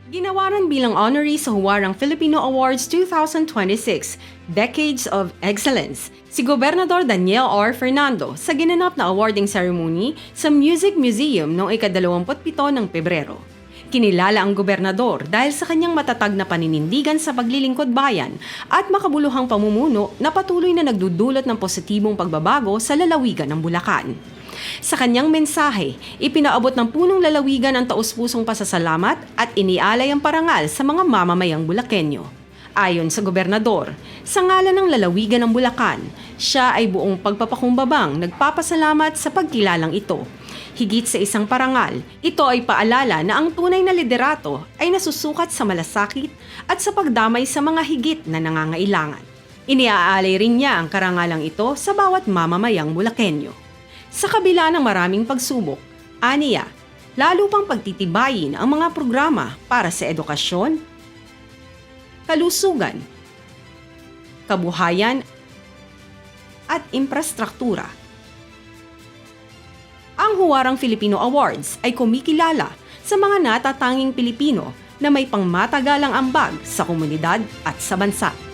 Ginawaran bilang honoree sa Huwarang Filipino Awards 2026, Decades of Excellence, si Gobernador Daniel R. Fernando sa ginanap na awarding ceremony sa Music Museum noong ika-27 ng Pebrero. Kinilala ang gobernador dahil sa kanyang matatag na paninindigan sa paglilingkod bayan at makabuluhang pamumuno na patuloy na nagdudulot ng positibong pagbabago sa lalawigan ng Bulacan. Sa kanyang mensahe, ipinaabot ng punong lalawigan ang taus-pusong pasasalamat at inialay ang parangal sa mga mamamayang Bulakenyo. Ayon sa gobernador, sa ngalan ng lalawigan ng Bulacan, siya ay buong pagpapakumbabang nagpapasalamat sa pagkilalang ito. Higit sa isang parangal, ito ay paalala na ang tunay na liderato ay nasusukat sa malasakit at sa pagdamay sa mga higit na nangangailangan. Iniaalay rin niya ang karangalang ito sa bawat mamamayang Bulakenyo. Sa kabila ng maraming pagsubok, aniya, lalo pang pagtitibayin ang mga programa para sa edukasyon, kalusugan, kabuhayan, at infrastruktura. Ang Huwarang Filipino Awards ay kumikilala sa mga natatanging Pilipino na may pangmatagalang ambag sa komunidad at sa bansa.